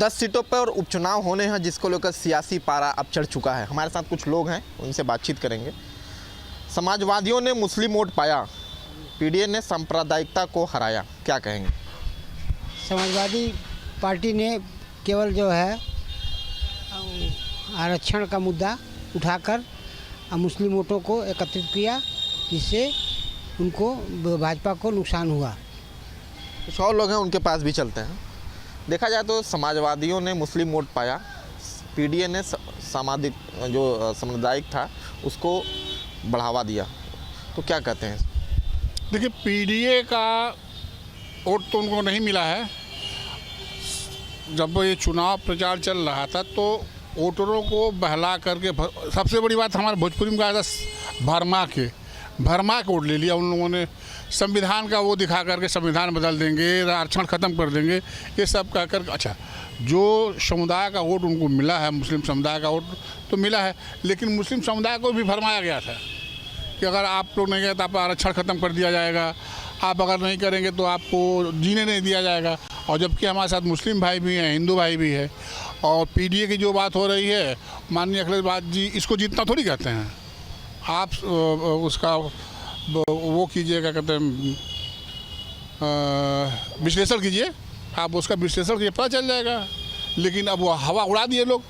10 सीटों पर उपचुनाव होने हैं, जिसको लेकर सियासी पारा अब चढ़ चुका है। हमारे साथ कुछ लोग हैं, उनसे बातचीत करेंगे। समाजवादियों ने मुस्लिम वोट पाया, पीडीए ने सांप्रदायिकता को हराया, क्या कहेंगे? समाजवादी पार्टी ने केवल जो है आरक्षण का मुद्दा उठाकर मुस्लिम वोटों को एकत्रित किया, जिससे उनको भाजपा को नुकसान हुआ। कुछ और लोग हैं, उनके पास भी चलते हैं। देखा जाए तो समाजवादियों ने मुस्लिम वोट पाया, पीडीए ने सामाजिक जो सामुदायिक था उसको बढ़ावा दिया, तो क्या कहते हैं? देखिए, पीडीए का वोट तो उनको नहीं मिला है। जब ये चुनाव प्रचार चल रहा था तो वोटरों को बहला करके, सबसे बड़ी बात हमारे भोजपुरी में कहा था, भरमा के वोट ले लिया उन लोगों ने। संविधान का वो दिखा करके संविधान बदल देंगे, आरक्षण ख़त्म कर देंगे, ये सब कह कर। अच्छा, जो समुदाय का वोट उनको मिला है, मुस्लिम समुदाय का वोट तो मिला है, लेकिन मुस्लिम समुदाय को भी भरमाया गया था कि अगर आप लोग नहीं गए तो आप आरक्षण ख़त्म कर दिया जाएगा, आप अगर नहीं करेंगे तो आपको जीने नहीं दिया जाएगा। और जबकि हमारे साथ मुस्लिम भाई भी हैं, हिंदू भाई भी है। और पीडीए की जो बात हो रही है, माननीय अखिलेश जी इसको जीतना थोड़ी कहते हैं। आप उसका वो कीजिए, क्या कहते हैं, विश्लेषण कीजिए, आप उसका विश्लेषण कीजिए, पता चल जाएगा। लेकिन अब वो हवा उड़ा दिए लोग,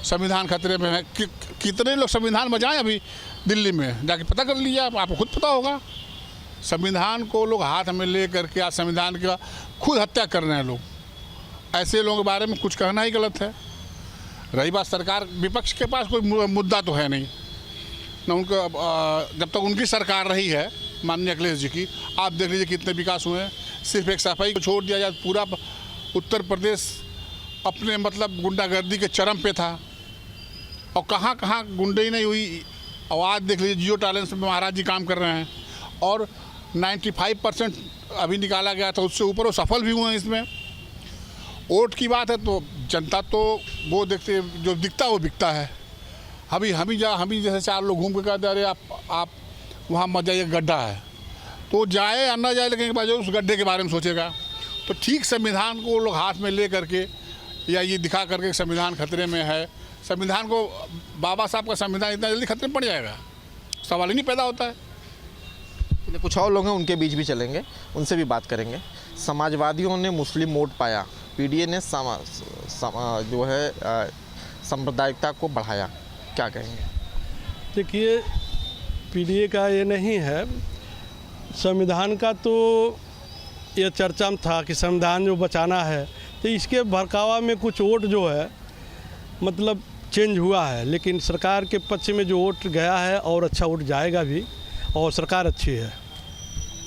संविधान खतरे में है। कितने लोग संविधान बचाएं अभी दिल्ली में, जाके पता कर लीजिए, आपको खुद पता होगा। संविधान को लोग हाथ में ले करके आज संविधान का खुद हत्या कर रहे हैं लोग। ऐसे लोगों के बारे में कुछ कहना ही गलत है। रही बात सरकार, विपक्ष के पास कोई मुद्दा तो है नहीं ना उनको। जब तक उनकी सरकार रही है माननीय अखिलेश जी की, आप देख लीजिए कितने विकास हुए हैं। सिर्फ एक सफाई को छोड़ दिया जाए, पूरा उत्तर प्रदेश अपने मतलब गुंडागर्दी के चरम पे था। और कहाँ कहाँ गुंडे ही नहीं हुई। और आज देख लीजिए जियो टैलेंट्स में महाराज जी काम कर रहे हैं, और 95% अभी निकाला गया था, उससे ऊपर वो सफल भी हुए हैं इसमें। वोट की बात है तो जनता तो वो देखते, जो दिखता वो बिकता है। हम ही जैसे 4 लोग घूम के कहते अरे आप वहाँ मत जाइए, गड्ढा है, तो जाए या ना जाए, लेकिन एक बार जो उस गड्ढे के बारे में सोचेगा। तो ठीक संविधान को लोग हाथ में ले करके या ये दिखा करके संविधान खतरे में है, संविधान को, बाबा साहब का संविधान इतना जल्दी खतरे में पड़ जाएगा, सवाल ही नहीं पैदा होता है। कुछ और लोग हैं, उनके बीच भी चलेंगे, उनसे भी बात करेंगे। समाजवादियों ने मुस्लिम वोट पाया, पीडीए ने जो है सांप्रदायिकता को बढ़ाया, क्या कहेंगे? देखिए, पीडीए का ये नहीं है, संविधान का तो ये चर्चा में था कि संविधान जो बचाना है, तो इसके भड़कावा में कुछ वोट जो है मतलब चेंज हुआ है। लेकिन सरकार के पक्ष में जो वोट गया है और अच्छा वोट जाएगा भी, और सरकार अच्छी है।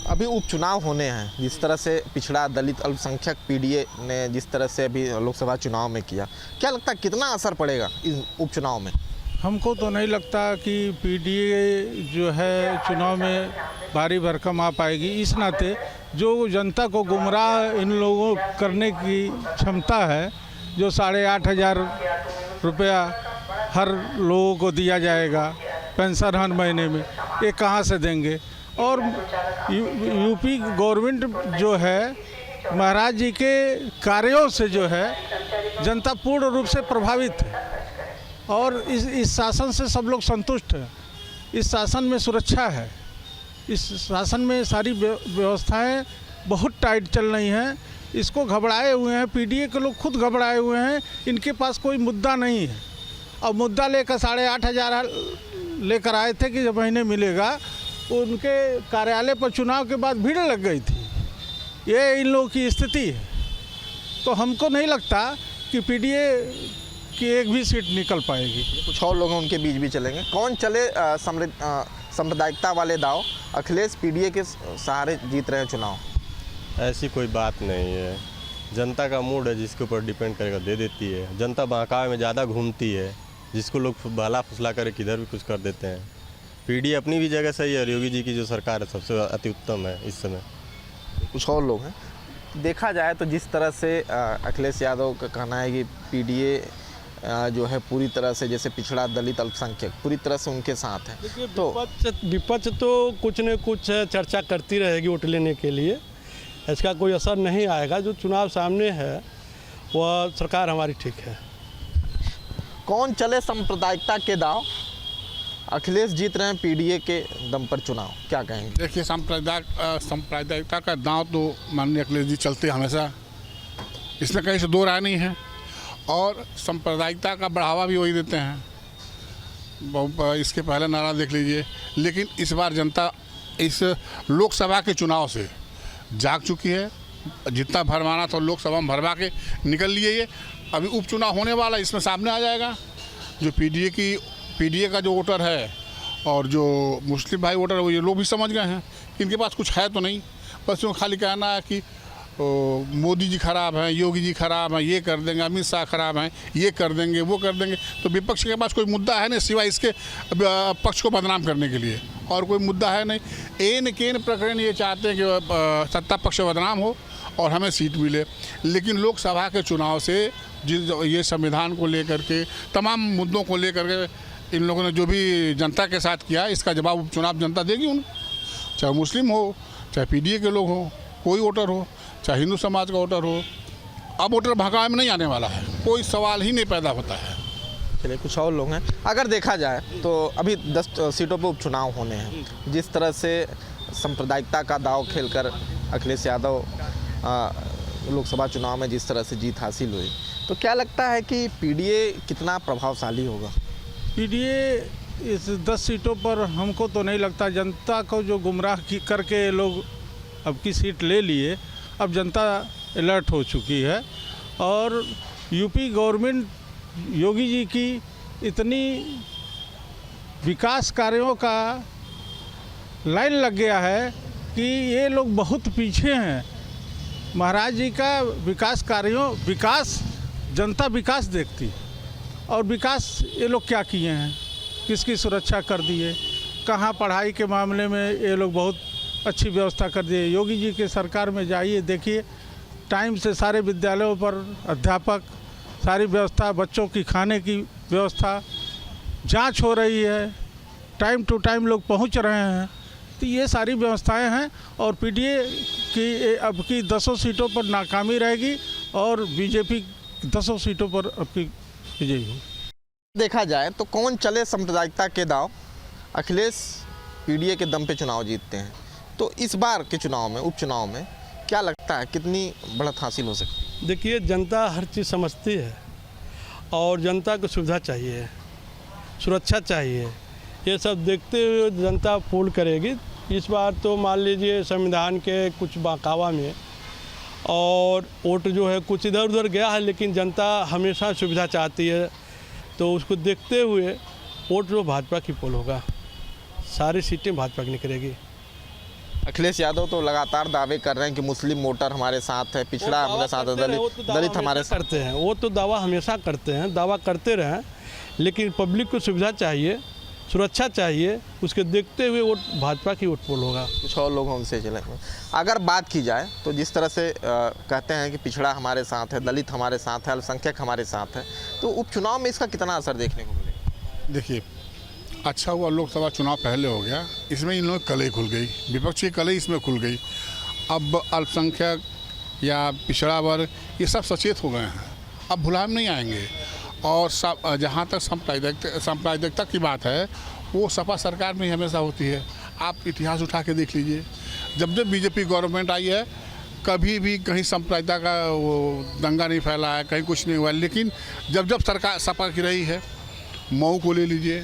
अभी उपचुनाव होने हैं, जिस तरह से पिछड़ा दलित अल्पसंख्यक पीडीए ने जिस तरह से अभी लोकसभा चुनाव में किया, क्या लगता है कितना असर पड़ेगा इस उपचुनाव में? हमको तो नहीं लगता कि पीडीए जो है चुनाव में भारी भरकम आ पाएगी। इस नाते जो जनता को गुमराह इन लोगों करने की क्षमता है, जो 8,500 रुपया हर लोगों को दिया जाएगा पेंशन हर महीने में, ये कहाँ से देंगे? और यूपी गवर्नमेंट जो है, महाराज जी के कार्यों से जो है जनता पूर्ण रूप से प्रभावित है। और इस शासन से सब लोग संतुष्ट हैं। इस शासन में सुरक्षा है, इस शासन में सारी व्यवस्थाएं बहुत टाइट चल रही हैं। इसको घबराए हुए हैं, पीडीए के लोग खुद घबराए हुए हैं। इनके पास कोई मुद्दा नहीं है। अब मुद्दा लेकर 8,500 लेकर आए थे कि जब महीने मिलेगा, उनके कार्यालय पर चुनाव के बाद भीड़ लग गई थी। ये इन लोगों की स्थिति है। तो हमको नहीं लगता कि पीडीए की एक भी सीट निकल पाएगी। कुछ और लोग हैं, उनके बीच भी चलेंगे। कौन चले सांप्रदायिकता वाले दाव? अखिलेश पीडीए के सहारे जीत रहे हैं चुनाव। ऐसी कोई बात नहीं है, जनता का मूड है, जिसके ऊपर डिपेंड करेगा दे देती है। जनता बहकावे में ज़्यादा घूमती है, जिसको लोग बहला फुसला कर किधर भी कुछ कर देते हैं। पीडीए अपनी भी जगह सही है, और योगी जी की जो सरकार है सबसे अति उत्तम है इस समय। कुछ और लोग हैं। देखा जाए तो जिस तरह से अखिलेश यादव का कहना है कि पीडीए जो है पूरी तरह से, जैसे पिछड़ा दलित अल्पसंख्यक पूरी तरह से उनके साथ है। तो विपक्ष तो कुछ न कुछ चर्चा करती रहेगी वोट लेने के लिए, इसका कोई असर नहीं आएगा। जो चुनाव सामने है वह सरकार हमारी ठीक है। कौन चले सांप्रदायिकता के दाव, अखिलेश जीत रहे हैं पीडीए के दम पर चुनाव, क्या कहेंगे? देखिए, सांप्रदायिकता का दांव तो माननीय अखिलेश जी चलते हमेशा, इसमें कहीं से दो राय नहीं है। और सांप्रदायिकता का बढ़ावा भी वही देते हैं, इसके पहले नारा देख लीजिए। लेकिन इस बार जनता इस लोकसभा के चुनाव से जाग चुकी है, जितना भरमाना था लोकसभा में भरवा के निकल लिए। ये अभी उपचुनाव होने वाला, इसमें सामने आ जाएगा जो पीडीए का जो वोटर है और जो मुस्लिम भाई वोटर है, वो ये लोग भी समझ गए हैं कि इनके पास कुछ है तो नहीं, बस यूँ खाली कहना है कि मोदी जी खराब हैं, योगी जी खराब हैं, ये कर देंगे, अमित शाह खराब हैं, ये कर देंगे, वो कर देंगे। तो विपक्ष के पास कोई मुद्दा है नहीं सिवाय इसके पक्ष को बदनाम करने के लिए, और कोई मुद्दा है नहीं। एन केन प्रकरण ये चाहते हैं कि सत्ता पक्ष बदनाम हो और हमें सीट मिले। लेकिन लोकसभा के चुनाव से ये संविधान को लेकर के, तमाम मुद्दों को लेकर के इन लोगों ने जो भी जनता के साथ किया, इसका जवाब उपचुनाव जनता देगी उन्हें, चाहे मुस्लिम हो, चाहे पीडीए के लोग हों, कोई वोटर हो, चाहे हिंदू समाज का वोटर हो। अब वोटर भड़कावे में नहीं आने वाला है, कोई सवाल ही नहीं पैदा होता है। चलिए, कुछ और लोग हैं। अगर देखा जाए तो अभी 10 सीटों पर उपचुनाव होने हैं, जिस तरह से सांप्रदायिकता का दाव खेलकर अखिलेश यादव लोकसभा चुनाव में जिस तरह से जीत हासिल हुई, तो क्या लगता है कि पीडीए कितना प्रभावशाली होगा? पीडीए इस 10 सीटों पर हमको तो नहीं लगता। जनता को जो गुमराह करके लोग अब की सीट ले लिए, अब जनता अलर्ट हो चुकी है। और यूपी गवर्नमेंट योगी जी की इतनी विकास कार्यों का लाइन लग गया है कि ये लोग बहुत पीछे हैं। महाराज जी का विकास कार्यों, विकास जनता विकास देखती, और विकास ये लोग क्या किए हैं, किसकी सुरक्षा कर दिए, कहाँ पढ़ाई के मामले में ये लोग बहुत अच्छी व्यवस्था कर दिए। योगी जी के सरकार में जाइए, देखिए टाइम से सारे विद्यालयों पर अध्यापक, सारी व्यवस्था, बच्चों की खाने की व्यवस्था, जांच हो रही है, टाइम टू टाइम लोग पहुंच रहे हैं। तो ये सारी व्यवस्थाएं हैं। और पीडीए की अब की 10 सीटों पर नाकामी रहेगी और बीजेपी 10 सीटों पर अब की विजयी होगी। देखा जाए तो कौन चले सांप्रदायिकता के दाव, अखिलेश पीडीए के दम पे चुनाव जीतते हैं, तो इस बार के चुनाव में, उपचुनाव में क्या लगता है कितनी बढ़त हासिल हो सकती है? देखिए, जनता हर चीज़ समझती है और जनता को सुविधा चाहिए, सुरक्षा चाहिए, ये सब देखते हुए जनता पोल करेगी। इस बार तो मान लीजिए संविधान के कुछ बहकावा में और वोट जो है कुछ इधर उधर गया है, लेकिन जनता हमेशा सुविधा चाहती है, तो उसको देखते हुए वोट जो भाजपा की पोल होगा, सारी सीटें भाजपा की निकलेगी। अखिलेश यादव तो लगातार दावे कर रहे हैं कि मुस्लिम वोटर हमारे साथ है, पिछड़ा हमारे साथ है, दलित हमारे साथ करते हैं। वो तो दावा हमेशा करते हैं, दावा करते रहें, लेकिन पब्लिक को सुविधा चाहिए, सुरक्षा चाहिए, उसके देखते हुए वोट भाजपा की वोट पोल होगा। कुछ और लोग उनसे चले। अगर बात की जाए तो जिस तरह से कहते हैं कि पिछड़ा हमारे साथ है, दलित हमारे साथ है, अल्पसंख्यक हमारे साथ है, तो उपचुनाव में इसका कितना असर देखने को मिलेगा? देखिए, अच्छा हुआ लोकसभा चुनाव पहले हो गया, इसमें इन लोगों की कलई खुल गई, विपक्षी कलई इसमें खुल गई। अब अल्पसंख्यक या पिछड़ा वर्ग ये सब सचेत हो गए हैं, अब भुलाए में नहीं आएंगे। और जहाँ तक सांप्रदायिकता की बात है, वो सपा सरकार में ही हमेशा होती है। आप इतिहास उठा के देख लीजिए, जब जब बीजेपी गवर्नमेंट आई है, कभी भी कहीं सांप्रदायिकता का वो दंगा नहीं फैला है, कहीं कुछ नहीं हुआ। लेकिन जब जब सरकार सपा की रही है, मऊ को ले लीजिए,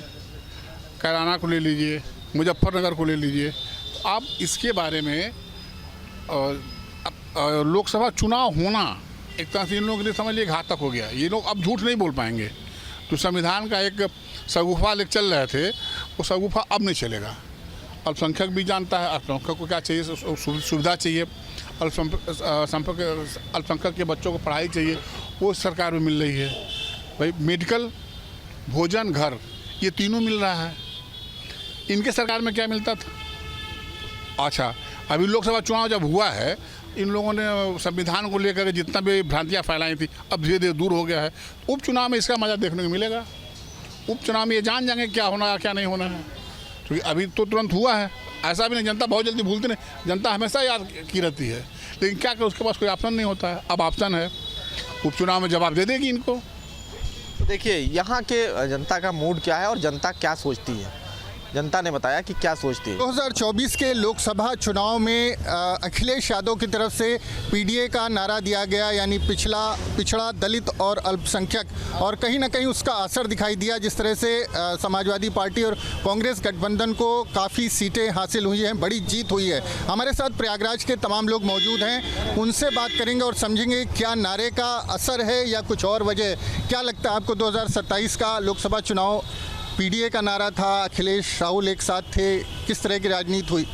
कैराना को ले लीजिए, मुजफ्फरनगर को ले लीजिए, तो आप इसके बारे में लोकसभा चुनाव होना एक तरह से इन लोगों के लिए समझ लिए घातक हो गया। ये लोग अब झूठ नहीं बोल पाएंगे। तो संविधान का एक शगुफा लेकर चल रहे थे, वो शगुफा अब नहीं चलेगा। अल्पसंख्यक भी जानता है अल्पसंख्यक को क्या चाहिए, सुविधा चाहिए, अल्पसंख्यक के बच्चों को पढ़ाई चाहिए, वो सरकार में मिल रही है। भाई मेडिकल, भोजन, घर, ये तीनों मिल रहा है। इनके सरकार में क्या मिलता था? अच्छा, अभी लोकसभा चुनाव जब हुआ है, इन लोगों ने संविधान को लेकर जितना भी भ्रांतियाँ फैलाई थी, अब धीरे धीरे दूर हो गया है। उपचुनाव में इसका मज़ा देखने को मिलेगा। उपचुनाव में ये जान जाएंगे क्या होना है, क्या नहीं होना है, क्योंकि अभी तो तुरंत हुआ है। ऐसा भी नहीं, जनता बहुत जल्दी भूलती नहीं, जनता हमेशा याद की रहती है, लेकिन क्या कर उसके पास कोई ऑप्शन नहीं होता है। अब ऑप्शन है, उपचुनाव में जवाब दे देगी इनको। तो देखिए यहाँ के जनता का मूड क्या है और जनता क्या सोचती है, जनता ने बताया कि क्या सोचती है। 2024 के लोकसभा चुनाव में अखिलेश यादव की तरफ से पीडीए का नारा दिया गया, यानी पिछड़ा दलित और अल्पसंख्यक, और कहीं ना कहीं उसका असर दिखाई दिया। जिस तरह से समाजवादी पार्टी और कांग्रेस गठबंधन को काफ़ी सीटें हासिल हुई हैं, बड़ी जीत हुई है। हमारे साथ प्रयागराज के तमाम लोग मौजूद हैं, उनसे बात करेंगे और समझेंगे क्या नारे का असर है या कुछ और वजह। क्या लगता है आपको 2027 का लोकसभा चुनाव पीडीए का नारा था, अखिलेश राहुल एक साथ थे, किस तरह की राजनीति हुई?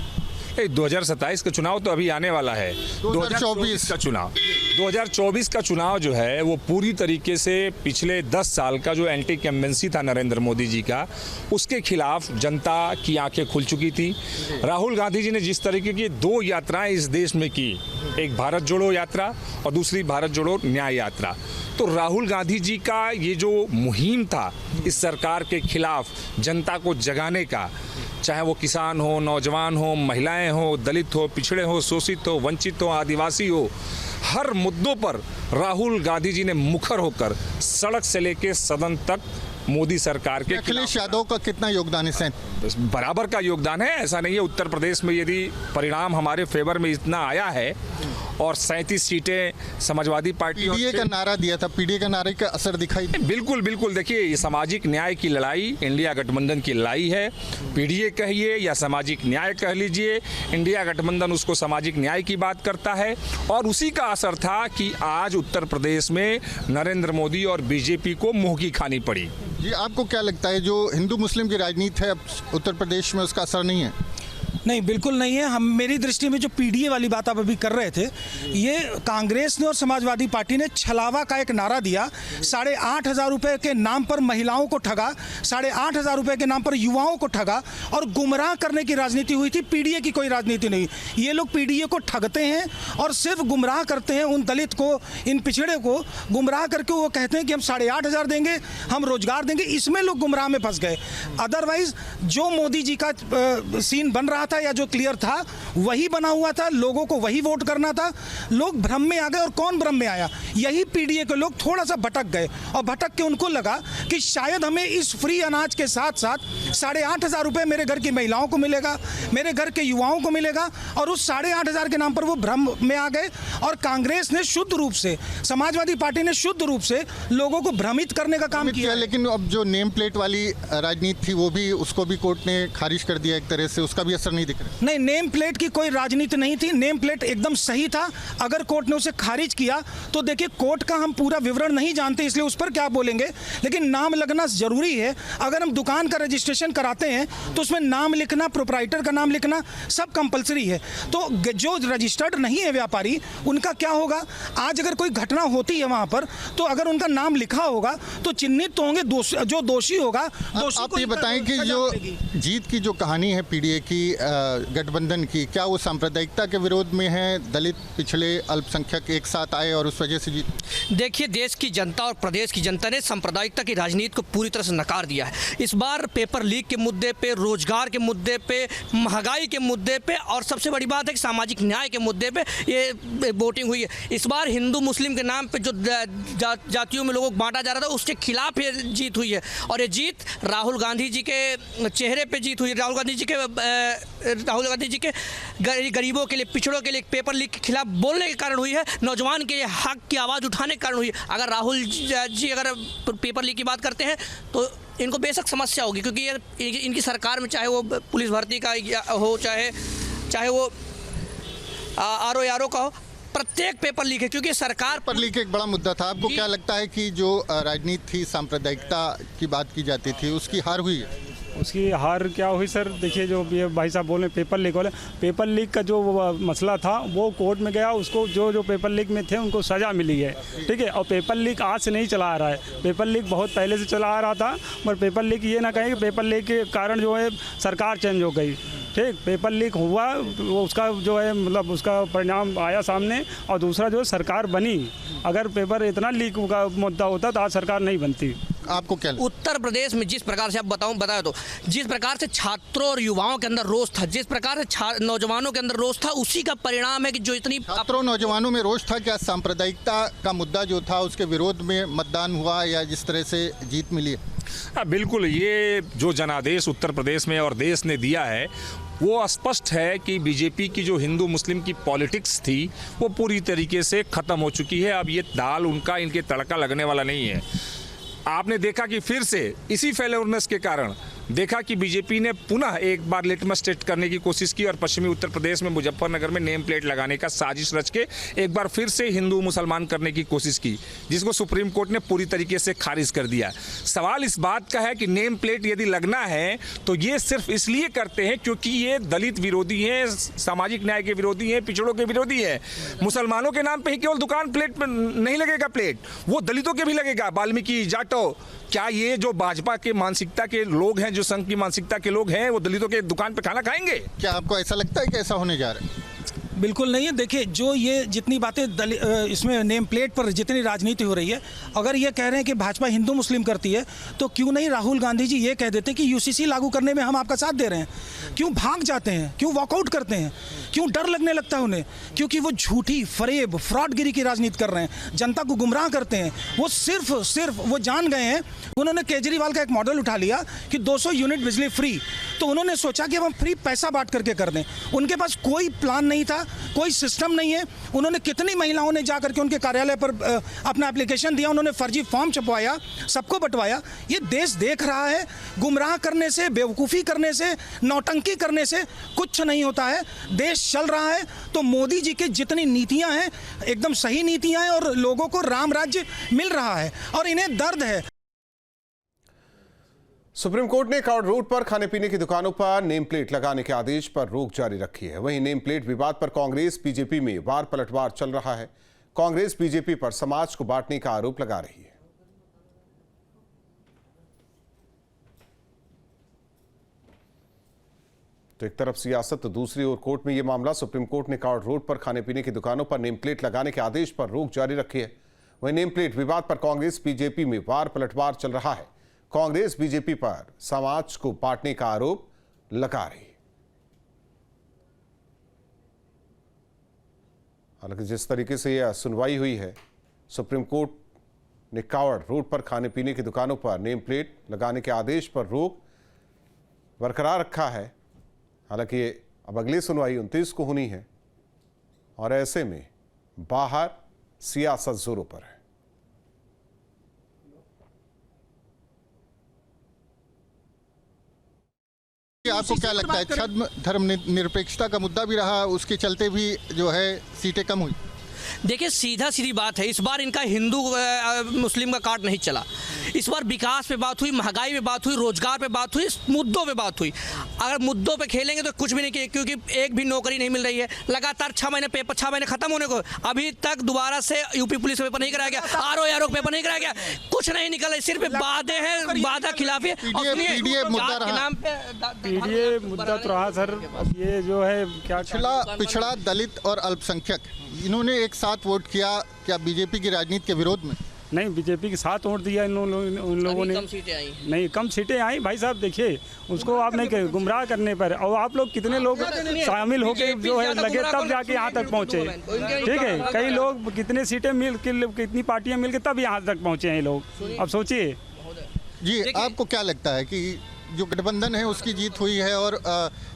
2027 का चुनाव तो अभी आने वाला है। 2024 का चुनाव, 2024 का चुनाव जो है वो पूरी तरीके से पिछले 10 साल का जो एंटी कैम्पेंसी था नरेंद्र मोदी जी का, उसके खिलाफ जनता की आंखें खुल चुकी थी। राहुल गांधी जी ने जिस तरीके की 2 यात्राएं इस देश में की, एक भारत जोड़ो यात्रा और दूसरी भारत जोड़ो न्याय यात्रा, तो राहुल गांधी जी का ये जो मुहिम था इस सरकार के खिलाफ जनता को जगाने का, चाहे वो किसान हो, नौजवान हो, महिलाएं हो, दलित हो, पिछड़े हो, शोषित हो, वंचित हो, आदिवासी हो, हर मुद्दों पर राहुल गांधी जी ने मुखर होकर सड़क से लेके सदन तक मोदी सरकार के अखिलेश यादव का कितना योगदान है? बराबर का योगदान है। ऐसा नहीं है उत्तर प्रदेश में यदि परिणाम हमारे फेवर में इतना आया है और 37 सीटें समाजवादी पार्टी पीडीए का नारा दिया था, पीडीए का नारे का असर दिखाई? बिल्कुल बिल्कुल। देखिए ये सामाजिक न्याय की लड़ाई इंडिया गठबंधन की लड़ाई है। पीडीए कहिए या सामाजिक न्याय कह लीजिए, इंडिया गठबंधन उसको सामाजिक न्याय की बात करता है और उसी का असर था कि आज उत्तर प्रदेश में नरेंद्र मोदी और बीजेपी को मुंह की खानी पड़ी। जी, आपको क्या लगता है जो हिंदू मुस्लिम की राजनीति है उत्तर प्रदेश में, उसका असर नहीं है? नहीं, बिल्कुल नहीं है। हम मेरी दृष्टि में जो पीडीए वाली बात आप अभी कर रहे थे, ये कांग्रेस ने और समाजवादी पार्टी ने छलावा का एक नारा दिया, 8,500 रुपये के नाम पर महिलाओं को ठगा, 8,500 रुपये के नाम पर युवाओं को ठगा और गुमराह करने की राजनीति हुई थी। पीडीए की कोई राजनीति नहीं। ये लोग पीडीए को ठगते हैं और सिर्फ गुमराह करते हैं। उन दलित को, इन पिछड़े को गुमराह करके वो कहते हैं कि हम 8,500 देंगे, हम रोजगार देंगे। इसमें लोग गुमराह में फंस गए। अदरवाइज जो मोदी जी का सीन बन रहा था या जो क्लियर था वही बना हुआ था, लोगों को वही वोट करना था। लोग भ्रम में आ गए और कौन भ्रम में आया? यही पीडीए के लोग थोड़ा सा भटक गए और भटक के उनको लगा कि शायद हमें इस फ्री अनाज के साथ साथ 8,500 रुपये मेरे घर की महिलाओं को मिलेगा, मेरे घर के युवाओं को मिलेगा, और उस 8,500 के नाम पर वो भ्रम में आ गए। और कांग्रेस ने शुद्ध रूप से, समाजवादी पार्टी ने शुद्ध रूप से लोगों को भ्रमित करने का काम किया। लेकिन अब जो नेम प्लेट वाली राजनीति थी वो भी, उसको भी कोर्ट ने खारिज कर दिया एक तरह से, उसका भी असर नहीं दिख रहा। नहीं, नेम प्लेट की कोई राजनीति नहीं थी। नेम प्लेट एकदम सही था। अगर कोर्ट ने उसे खारिज किया तो देखिए, कोर्ट का हम पूरा विवरण नहीं जानते इसलिए उस पर क्या बोलेंगे, लेकिन नाम लगना जरूरी है। अगर हम दुकान का रजिस्ट्रेशन कराते हैं तो उसमें नाम लिखना, प्रोप्राइटर का नाम लिखना सब कंपलसरी है। तो जो रजिस्टर्ड नहीं है व्यापारी, उनका क्या होगा? आज अगर कोई घटना होती है वहां पर, तो अगर उनका नाम लिखा होगा तो चिन्हित तो होंगे, जो दोषी होगा। आप ये बताएं कि जो जीत की जो कहानी है पीडीए की, गठबंधन की, क्या वो सांप्रदायिकता के विरोध में है? दलित, पिछड़े, अल्पसंख्यक एक साथ आए और उस वजह से जीत? देखिए, देश की जनता और प्रदेश की जनता ने सांप्रदायिकता की राजनीति को पूरी तरह से नकार दिया है। इस बार पेपर लीक के मुद्दे पे, रोजगार के मुद्दे पे, महंगाई के मुद्दे पे और सबसे बड़ी बात है कि सामाजिक न्याय के मुद्दे पे ये वोटिंग हुई है। इस बार हिंदू मुस्लिम के नाम पे जो जातियों में लोगों को बांटा जा रहा था, उसके खिलाफ ये जीत हुई है। और ये जीत राहुल गांधी जी के चेहरे पे जीत हुई है। राहुल गांधी जी के गरीबों के लिए, पिछड़ों के लिए पेपर लीक के खिलाफ बोलने के कारण हुई है, नौजवान के लिए हक की आवाज़ उठाने के कारण हुई है। अगर राहुल जी अगर पेपर लीक की बात करते हैं तो इनको बेशक समस्या होगी, क्योंकि ये इनकी सरकार में, चाहे वो पुलिस भर्ती का हो, चाहे वो RO का हो, प्रत्येक पेपर लीक है, क्योंकि सरकार पेपर लीक एक बड़ा मुद्दा था। आपको क्या लगता है कि जो राजनीति थी, सांप्रदायिकता की बात की जाती थी, उसकी हार हुई है? उसकी हार क्या हुई सर? देखिए, जो ये भाई साहब बोल रहे पेपर लीक वाले, पेपर लीक का जो मसला था वो कोर्ट में गया, उसको जो पेपर लीक में थे उनको सज़ा मिली है, ठीक है। और पेपर लीक आज से नहीं चला आ रहा है, पेपर लीक बहुत पहले से चला आ रहा था। पर पेपर लीक ये ना कहें कि पेपर लीक के कारण जो है सरकार चेंज हो गई, ठीक। पेपर लीक हुआ, उसका जो है मतलब उसका परिणाम आया सामने, और दूसरा जो सरकार बनी। अगर पेपर इतना लीक का मुद्दा होता तो आज सरकार नहीं बनती। आपको क्या लगता है? उत्तर प्रदेश में जिस प्रकार से आप बताया तो जिस प्रकार से छात्रों और युवाओं के अंदर रोष था, जिस प्रकार से नौजवानों के अंदर रोष था, उसी का परिणाम है कि जो इतनी छात्रों नौजवानों में रोष था। क्या सांप्रदायिकता का मुद्दा जो था उसके विरोध में मतदान हुआ या जिस तरह से जीत मिली? बिल्कुल, ये जो जनादेश उत्तर प्रदेश में और देश ने दिया है वो स्पष्ट है कि बीजेपी की जो हिंदू मुस्लिम की पॉलिटिक्स थी वो पूरी तरीके से ख़त्म हो चुकी है। अब ये दाल उनका इनके तड़का लगने वाला नहीं है। आपने देखा कि फिर से इसी फेल्योरनेस के कारण देखा कि बीजेपी ने पुनः एक बार लिटमस टेस्ट करने की कोशिश की और पश्चिमी उत्तर प्रदेश में मुजफ्फरनगर में नेम प्लेट लगाने का साजिश रच के एक बार फिर से हिंदू मुसलमान करने की कोशिश की, जिसको सुप्रीम कोर्ट ने पूरी तरीके से खारिज कर दिया। सवाल इस बात का है कि नेम प्लेट यदि लगना है तो ये सिर्फ इसलिए करते हैं क्योंकि ये दलित विरोधी हैं, सामाजिक न्याय के विरोधी हैं, पिछड़ों के विरोधी हैं। मुसलमानों के नाम पर ही केवल दुकान प्लेट नहीं लगेगा, प्लेट वो दलितों के भी लगेगा, वाल्मीकि, जाटो। क्या ये जो भाजपा के मानसिकता के लोग हैं, जो संघ की मानसिकता के लोग हैं, वो दलितों के दुकान पे खाना खाएंगे? क्या आपको ऐसा लगता है कि ऐसा होने जा रहा है? बिल्कुल नहीं है। देखिए, जो ये जितनी बातें इसमें नेम प्लेट पर जितनी राजनीति हो रही है, अगर ये कह रहे हैं कि भाजपा हिंदू मुस्लिम करती है तो क्यों नहीं राहुल गांधी जी ये कह देते कि यूसीसी लागू करने में हम आपका साथ दे रहे हैं? क्यों भाग जाते हैं, क्यों वॉकआउट करते हैं, क्यों डर लगने लगता है उन्हें? क्योंकि वो झूठी फरेब फ्रॉडगिरी की राजनीति कर रहे हैं, जनता को गुमराह करते हैं। वो सिर्फ वो जान गए हैं। उन्होंने केजरीवाल का एक मॉडल उठा लिया कि 200 यूनिट बिजली फ्री, तो उन्होंने सोचा कि अब हम फ्री पैसा बांट करके कर दें। उनके पास कोई प्लान नहीं था, कोई सिस्टम नहीं है। उन्होंने कितनी महिलाओं ने जाकर के उनके कार्यालय पर अपना एप्लीकेशन दिया, उन्होंने फर्जी फॉर्म छपवाया, सबको बंटवाया। ये देश देख रहा है। गुमराह करने से, बेवकूफ़ी करने से, नौटंकी करने से कुछ नहीं होता है। देश चल रहा है। तो मोदी जी की जितनी नीतियां हैं एकदम सही नीतियां हैं और लोगों को राम राज्य मिल रहा है और इन्हें दर्द है। सुप्रीम कोर्ट ने कावड़ रोड पर खाने पीने की दुकानों पर नेम प्लेट लगाने के आदेश पर रोक जारी रखी है। वहीं नेम प्लेट विवाद पर कांग्रेस बीजेपी में वार पलटवार चल रहा है। कांग्रेस बीजेपी पर समाज को बांटने का आरोप लगा रही है। तो एक तरफ सियासत तो दूसरी ओर कोर्ट में यह मामला। सुप्रीम कोर्ट ने कावड़ रोड पर खाने पीने की दुकानों पर नेम प्लेट लगाने के आदेश पर रोक जारी रखी है। वहीं नेम प्लेट विवाद पर कांग्रेस बीजेपी में वार पलटवार चल रहा है। कांग्रेस बीजेपी पर समाज को बांटने का आरोप लगा रही है। हालांकि जिस तरीके से यह सुनवाई हुई है, सुप्रीम कोर्ट ने कावड़ रोड पर खाने पीने की दुकानों पर नेम प्लेट लगाने के आदेश पर रोक बरकरार रखा है। हालांकि अब अगली सुनवाई 29 को होनी है और ऐसे में बाहर सियासत जोरों पर है। आपको क्या लगता है, छद्म धर्म निरपेक्षता का मुद्दा भी रहा, उसके चलते भी जो है सीटें कम हुई? देखिए, सीधा सीधी बात है, इस बार इनका हिंदू मुस्लिम का कार्ड नहीं चला। इस बार विकास पे बात हुई, महंगाई पे बात हुई, रोजगार पे बात हुई, मुद्दों पे बात हुई। अगर मुद्दों पे खेलेंगे तो कुछ भी नहीं किए, क्योंकि एक भी नौकरी नहीं मिल रही है। लगातार 6 महीने खत्म होने को, अभी तक दोबारा से यूपी पुलिस का पेपर नहीं कराया गया, आरओ पेपर नहीं कराया गया, कुछ नहीं निकला। सिर्फ वादे हैं, वादा खिलाफी। पीडीए मुद्दा तो रहा सर। ये जो है क्या पिछड़ा दलित और अल्पसंख्यक, इन्होंने एक साथ वोट किया। क्या बीजेपी की राजनीति के विरोध में? नहीं, बीजेपी के साथ वोट दिया उन लोगों ने। कम सीटें आई। नहीं, कम सीटें आई भाई साहब। देखिए, उसको आप नहीं कहे गुमराह करने पर, और आप लोग कितने लोग शामिल होके जो है लगे तब जाके यहाँ तक पहुँचे। ठीक है, कई लोग कितने सीटें कितनी पार्टियाँ मिल के तब यहाँ तक पहुँचे हैं ये लोग। अब सोचिए जी, आपको क्या लगता है कि जो गठबंधन है उसकी जीत हुई है और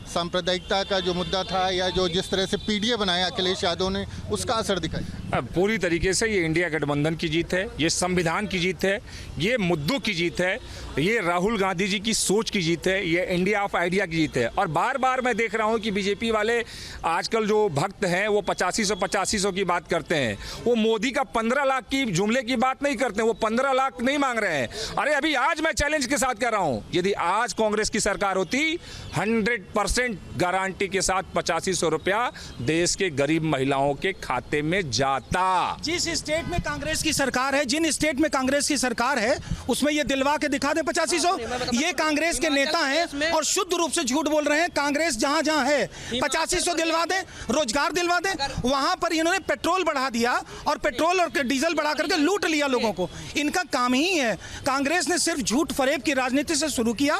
सांप्रदायिकता का जो मुद्दा था या जो जिस तरह से पीडीए बनाया अखिलेश यादव ने, उसका असर दिखाई? पूरी तरीके से ये इंडिया गठबंधन की जीत है, ये संविधान की जीत है, ये मुद्दों की जीत है, ये राहुल गांधी जी की सोच की जीत है, ये इंडिया ऑफ आइडिया की जीत है। और बार बार मैं देख रहा हूँ कि बीजेपी वाले आजकल जो भक्त हैं वो 8500 की बात करते हैं। वो मोदी का 15 लाख की जुमले की बात नहीं करते हैं, वो 15 लाख नहीं मांग रहे हैं। अरे अभी आज मैं चैलेंज के साथ कह रहा हूँ, यदि आज कांग्रेस की सरकार होती, 100% गारंटी के साथ 8500 रुपया देश के गरीब महिलाओं के खाते में जाता। सत्ता। जिस स्टेट में कांग्रेस की सरकार है, जिन स्टेट में कांग्रेस की सरकार है, उसमें ये दिलवा के दिखा दे 8500। ये कांग्रेस के नेता हैं और शुद्ध रूप से झूठ बोल रहे हैं। कांग्रेस जहां जहां है 8500 दिलवा दे, रोजगार दिलवा दे। वहां पर इन्होंने पेट्रोल बढ़ा दिया और पेट्रोल और डीजल बढ़ा करके लूट लिया लोगों को। इनका काम ही है। कांग्रेस ने सिर्फ झूठ फरेब की राजनीति से शुरू किया,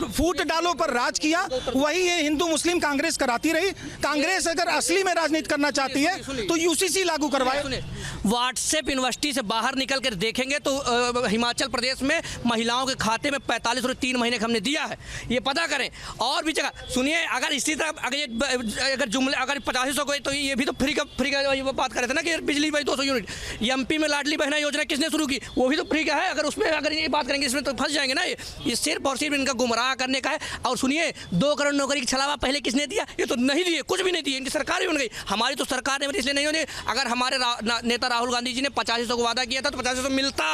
फूट डालो पर राज किया, वही ये हिंदू मुस्लिम कांग्रेस कराती रही। कांग्रेस अगर असली में राजनीति करना चाहती है तो यूसीसी लागू करवाए। व्हाट्सएप यूनिवर्सिटी से बाहर निकल कर देखेंगे तो हिमाचल प्रदेश में महिलाओं के खाते में 45 रुपये 3 महीने का हमने दिया है, ये पता करें। और भी जगह सुनिए, अगर इसी तरह अगर जुमले अगर 8500 को, तो ये भी तो फ्री का बात कर रहे थे ना कि बिजली भाई 200 यूनिट। एमपी में लाडली बहना योजना किसने शुरू की, वो भी तो फ्री का है। अगर उसमें अगर ये बात करेंगे इसमें तो फंस जाएंगे ना। ये सिर्फ और सिर्फ इनका गुमराह करने का है। और सुनिए, 2 करोड़ नौकरी की छलावा पहले किसने दिया? ये तो नहीं दिए, कुछ भी नहीं दिए। इनकी सरकार ही बन गई। हमारी तो सरकार ने इसलिए नहीं होनी। अगर हमारे नेता राहुल गांधी जी ने 8500 को वादा किया था तो 8500 मिलता।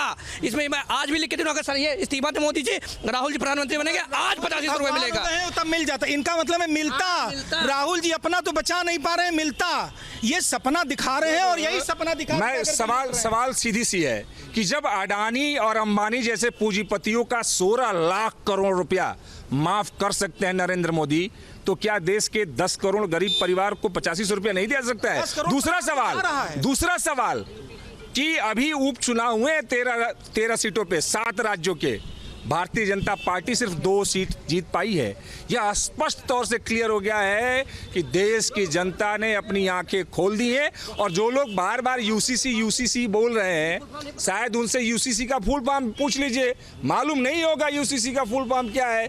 इसमें मैं आज भी लिख के दूं, अगर सर ये इस्तीफा तो मोदी जी, राहुल जी प्रधानमंत्री बनेंगे, आज 8500 रुपये मिलेगा, तब मिल जाता। इनका मतलब है मिलता। राहुल जी अपना तो बचा नहीं पा रहे हैं, मिलता। ये सपना दिखा रहे हैं और यही सपना दिखा रहे हैं। सवाल सीधी सी है कि जब अडानी और अंबानी जैसे पूंजीपतियों का 16 लाख करोड़ रुपया माफ कर सकते हैं नरेंद्र मोदी, तो क्या देश के 10 करोड़ गरीब परिवार को 8500 रुपया नहीं दिया सकता है? दूसरा सवाल कि अभी उपचुनाव हुए 13 सीटों पे 7 राज्यों के, भारतीय जनता पार्टी सिर्फ 2 सीट जीत पाई है। यह स्पष्ट तौर से क्लियर हो गया है कि देश की जनता ने अपनी आंखें खोल दी हैं। और जो लोग बार बार यूसीसी बोल रहे हैं, शायद उनसे यूसीसी का फुल फॉर्म पूछ लीजिए, मालूम नहीं होगा यूसीसी का फुल फॉर्म क्या है।